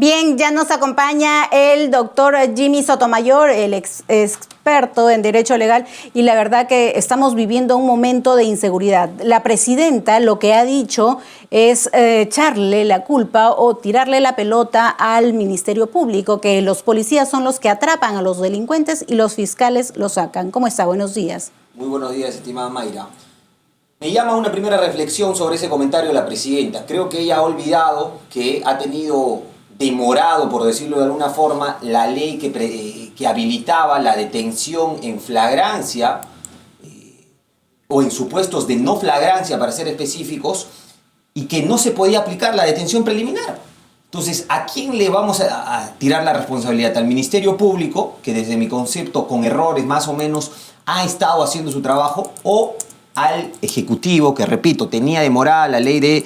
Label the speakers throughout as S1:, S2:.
S1: Bien, ya nos acompaña el doctor Jimmy Sotomayor, el experto en Derecho Legal, y la verdad que estamos viviendo un momento de inseguridad. La presidenta lo que ha dicho es echarle la culpa o tirarle la pelota al Ministerio Público, que los policías son los que atrapan a los delincuentes y los fiscales los sacan. ¿Cómo está? Buenos días.
S2: Muy buenos días, estimada Mayra. Me llama una primera reflexión sobre ese comentario de la presidenta. Creo que ella ha olvidado que ha tenido demorado, por decirlo de alguna forma, la ley que habilitaba la detención en flagrancia o en supuestos de no flagrancia, para ser específicos, y que no se podía aplicar la detención preliminar. Entonces, ¿a quién le vamos a tirar la responsabilidad? ¿Al Ministerio Público, que desde mi concepto, con errores más o menos, ha estado haciendo su trabajo, o al Ejecutivo, que repito, tenía demorada la ley de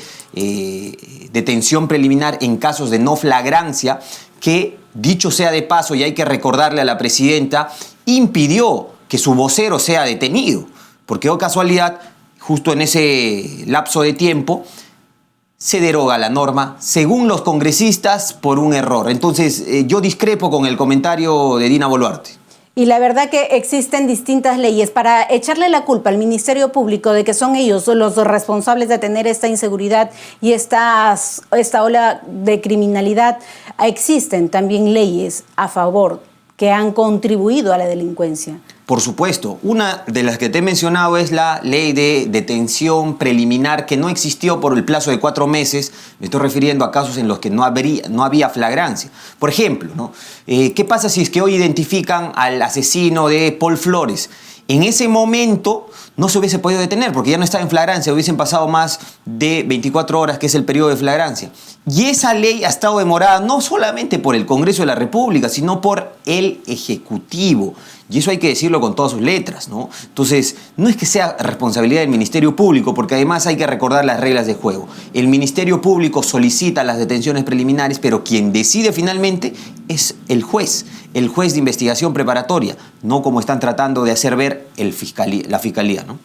S2: detención preliminar en casos de no flagrancia, que, dicho sea de paso, y hay que recordarle a la presidenta, impidió que su vocero sea detenido? Porque, oh casualidad, justo en ese lapso de tiempo, se deroga la norma, según los congresistas, por un error. Entonces, yo discrepo con el comentario de Dina Boluarte.
S1: Y la verdad que existen distintas leyes para echarle la culpa al Ministerio Público de que son ellos los responsables de tener esta inseguridad y esta ola de criminalidad. Existen también leyes a favor que han contribuido a la delincuencia.
S2: Por supuesto, una de las que te he mencionado es la ley de detención preliminar, que no existió por el plazo de 4 meses. Me estoy refiriendo a casos en los que no había flagrancia. Por ejemplo, ¿no? ¿Qué pasa si es que hoy identifican al asesino de Paul Flores? En ese momento no se hubiese podido detener porque ya no estaba en flagrancia, hubiesen pasado más de 24 horas, que es el periodo de flagrancia. Y esa ley ha estado demorada no solamente por el Congreso de la República, sino por el Ejecutivo. Y eso hay que decirlo con todas sus letras, ¿no? Entonces, no es que sea responsabilidad del Ministerio Público, porque además hay que recordar las reglas de juego. El Ministerio Público solicita las detenciones preliminares, pero quien decide finalmente es el juez de investigación preparatoria, no como están tratando de hacer ver la Fiscalía, ¿no?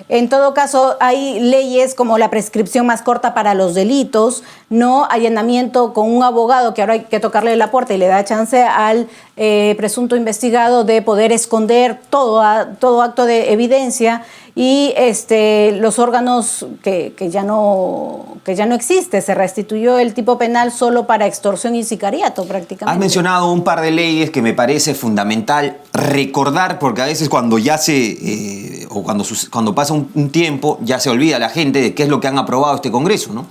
S1: En todo caso, hay leyes como la prescripción más corta para los delitos, no allanamiento con un abogado, que ahora hay que tocarle la puerta y le da chance al presunto investigado de poder esconder todo acto de evidencia, y los órganos que ya no existe. Se restituyó el tipo penal solo para extorsión y sicariato prácticamente.
S2: Has mencionado un par de leyes que me parece fundamental recordar, porque a veces cuando ya cuando pasa un tiempo ya se olvida la gente de qué es lo que han aprobado este Congreso, ¿no?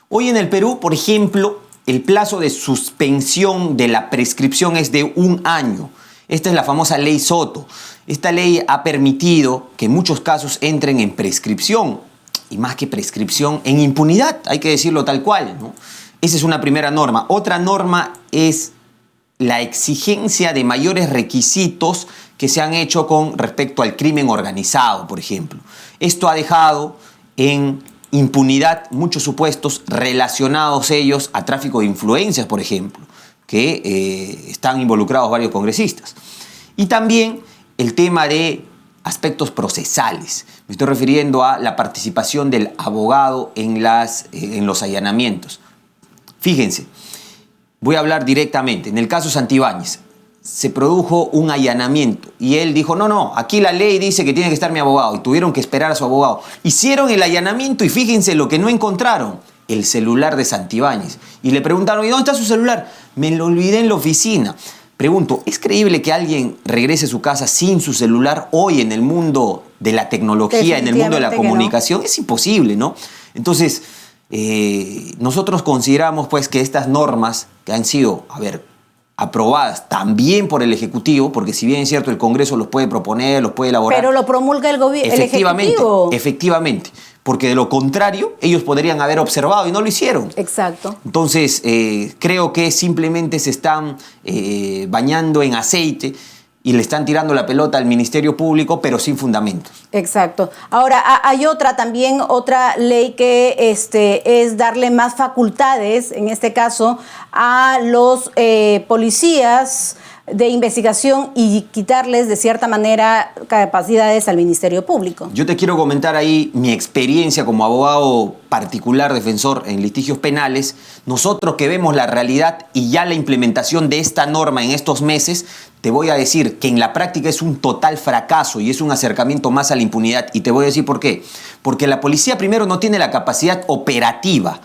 S2: Hoy en el Perú, por ejemplo, el plazo de suspensión de la prescripción es de 1 año. Esta es la famosa ley Soto. Esta ley ha permitido que muchos casos entren en prescripción, y más que prescripción, en impunidad, hay que decirlo tal cual, ¿no? Esa es una primera norma. Otra norma es la exigencia de mayores requisitos que se han hecho con respecto al crimen organizado, por ejemplo. Esto ha dejado en impunidad muchos supuestos relacionados ellos a tráfico de influencias, por ejemplo, que están involucrados varios congresistas. Y también el tema de aspectos procesales. Me estoy refiriendo a la participación del abogado en los allanamientos. Fíjense, voy a hablar directamente. En el caso Santibáñez, se produjo un allanamiento y él dijo, no, aquí la ley dice que tiene que estar mi abogado, y tuvieron que esperar a su abogado. Hicieron el allanamiento y fíjense lo que no encontraron: el celular de Santibáñez. Y le preguntaron, ¿y dónde está su celular? Me lo olvidé en la oficina. Pregunto, ¿es creíble que alguien regrese a su casa sin su celular hoy en el mundo de la tecnología, en el mundo de la comunicación? No. Es imposible, ¿no? Entonces, nosotros consideramos pues que estas normas que han sido, aprobadas también por el Ejecutivo, porque si bien es cierto el Congreso los puede proponer, los puede elaborar.
S1: Pero lo promulga el Ejecutivo.
S2: Efectivamente, porque de lo contrario ellos podrían haber observado y no lo hicieron.
S1: Exacto.
S2: Entonces creo que simplemente se están bañando en aceite y le están tirando la pelota al Ministerio Público, pero sin fundamentos.
S1: Exacto. Ahora, hay otra ley que es darle más facultades, en este caso, a los policías de investigación y quitarles de cierta manera capacidades al Ministerio Público.
S2: Yo te quiero comentar ahí mi experiencia como abogado particular defensor en litigios penales. Nosotros que vemos la realidad y ya la implementación de esta norma en estos meses, te voy a decir que en la práctica es un total fracaso y es un acercamiento más a la impunidad. Y te voy a decir por qué. Porque la policía primero no tiene la capacidad operativa.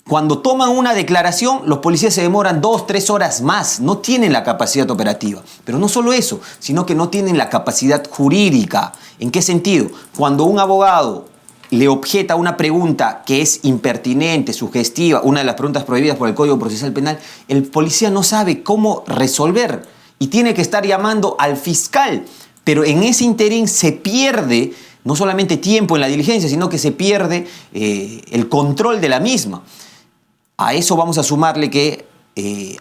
S2: Cuando toman una declaración, los policías se demoran 2, 3 horas más. No tienen la capacidad operativa. Pero no solo eso, sino que no tienen la capacidad jurídica. ¿En qué sentido? Cuando un abogado le objeta una pregunta que es impertinente, sugestiva, una de las preguntas prohibidas por el Código Procesal Penal, el policía no sabe cómo resolver y tiene que estar llamando al fiscal. Pero en ese interín se pierde no solamente tiempo en la diligencia, sino que se pierde el control de la misma. A eso vamos a sumarle que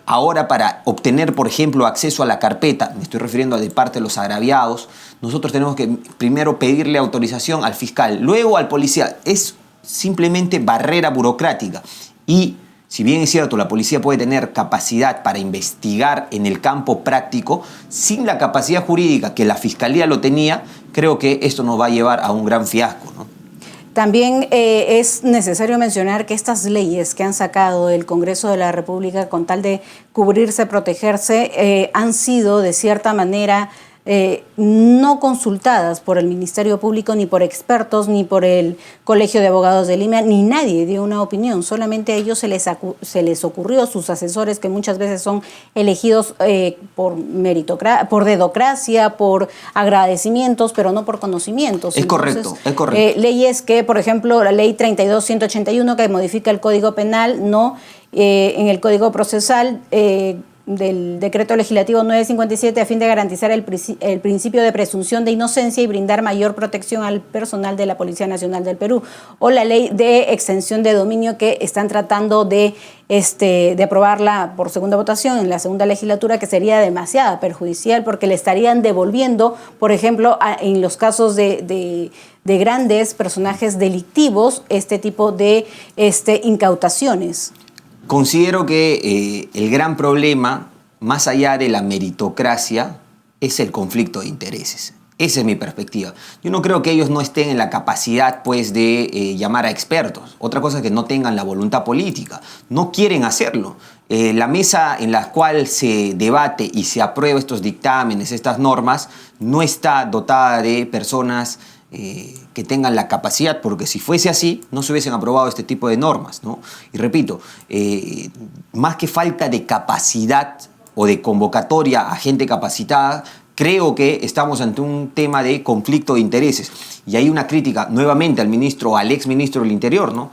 S2: ahora para obtener, por ejemplo, acceso a la carpeta, me estoy refiriendo a de parte de los agraviados, nosotros tenemos que primero pedirle autorización al fiscal, luego al policía. Es simplemente barrera burocrática. Y si bien es cierto, la policía puede tener capacidad para investigar en el campo práctico, sin la capacidad jurídica que la fiscalía lo tenía, creo que esto nos va a llevar a un gran fiasco, ¿no?
S1: También es necesario mencionar que estas leyes que han sacado el Congreso de la República con tal de cubrirse, protegerse, han sido de cierta manera no consultadas por el Ministerio Público, ni por expertos, ni por el Colegio de Abogados de Lima, ni nadie dio una opinión. Solamente a ellos se les ocurrió, sus asesores, que muchas veces son elegidos por dedocracia, por agradecimientos, pero no por conocimientos.
S2: Es correcto, es correcto.
S1: Leyes que, por ejemplo, la ley 32.181, que modifica el Código Penal, no en el Código Procesal, del Decreto Legislativo 957 a fin de garantizar el principio de presunción de inocencia y brindar mayor protección al personal de la Policía Nacional del Perú, o la ley de extensión de dominio que están tratando de aprobarla por segunda votación en la segunda legislatura, que sería demasiado perjudicial porque le estarían devolviendo, por ejemplo, en los casos de grandes personajes delictivos, este tipo de incautaciones.
S2: Considero que el gran problema, más allá de la meritocracia, es el conflicto de intereses. Esa es mi perspectiva. Yo no creo que ellos no estén en la capacidad, pues, de llamar a expertos. Otra cosa es que no tengan la voluntad política. No quieren hacerlo. La mesa en la cual se debate y se aprueba estos dictámenes, estas normas, no está dotada de personas que tengan la capacidad, porque si fuese así, no se hubiesen aprobado este tipo de normas, ¿no? Y repito, más que falta de capacidad o de convocatoria a gente capacitada, creo que estamos ante un tema de conflicto de intereses. Y hay una crítica nuevamente al exministro del Interior, ¿no?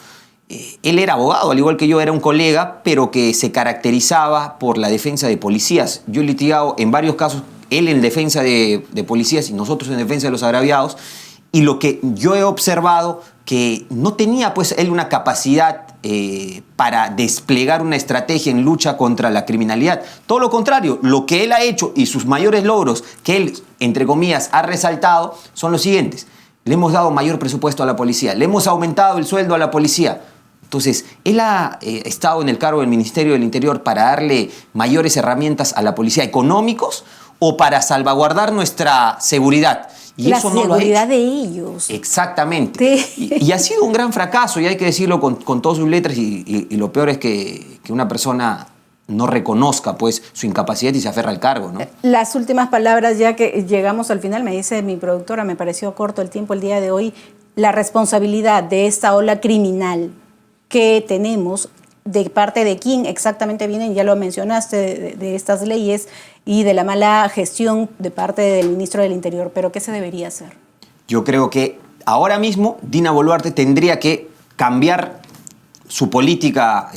S2: Él era abogado, al igual que yo, era un colega, pero que se caracterizaba por la defensa de policías. Yo he litigado en varios casos, él en defensa de policías y nosotros en defensa de los agraviados. Y lo que yo he observado, que no tenía pues él una capacidad para desplegar una estrategia en lucha contra la criminalidad. Todo lo contrario, lo que él ha hecho y sus mayores logros que él, entre comillas, ha resaltado son los siguientes. Le hemos dado mayor presupuesto a la policía, le hemos aumentado el sueldo a la policía. Entonces, él ha estado en el cargo del Ministerio del Interior para darle mayores herramientas a la policía, económicos o para salvaguardar nuestra seguridad. Y
S1: la
S2: eso no
S1: seguridad
S2: lo ha hecho.
S1: De ellos.
S2: Exactamente.
S1: Sí.
S2: Y ha sido un gran fracaso, y hay que decirlo con todas sus letras, y lo peor es que una persona no reconozca pues su incapacidad y se aferra al cargo, ¿no?
S1: Las últimas palabras, ya que llegamos al final, me dice mi productora, me pareció corto el tiempo el día de hoy, la responsabilidad de esta ola criminal que tenemos, de parte de quién exactamente vienen, ya lo mencionaste, de estas leyes y de la mala gestión de parte del ministro del Interior, pero ¿qué se debería hacer? Yo
S2: creo que ahora mismo Dina Boluarte tendría que cambiar su política,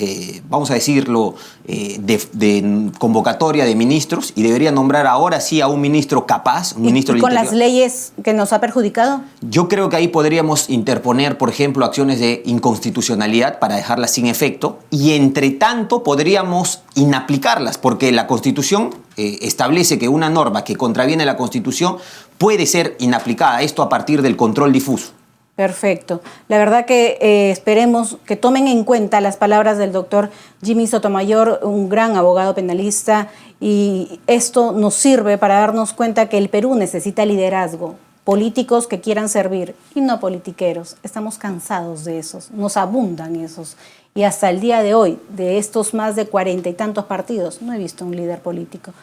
S2: vamos a decirlo, de convocatoria de ministros, y debería nombrar ahora sí a un ministro capaz, un ministro del Interior.
S1: ¿Y con las leyes que nos ha perjudicado?
S2: Yo creo que ahí podríamos interponer, por ejemplo, acciones de inconstitucionalidad para dejarlas sin efecto, y entre tanto podríamos inaplicarlas, porque la Constitución establece que una norma que contraviene la Constitución puede ser inaplicada, esto a partir del control difuso.
S1: Perfecto. La verdad que esperemos que tomen en cuenta las palabras del doctor Jimmy Sotomayor, un gran abogado penalista, y esto nos sirve para darnos cuenta que el Perú necesita liderazgo, políticos que quieran servir y no politiqueros. Estamos cansados de esos, nos abundan esos. Y hasta el día de hoy, de estos más de 40 y tantos partidos, no he visto un líder político.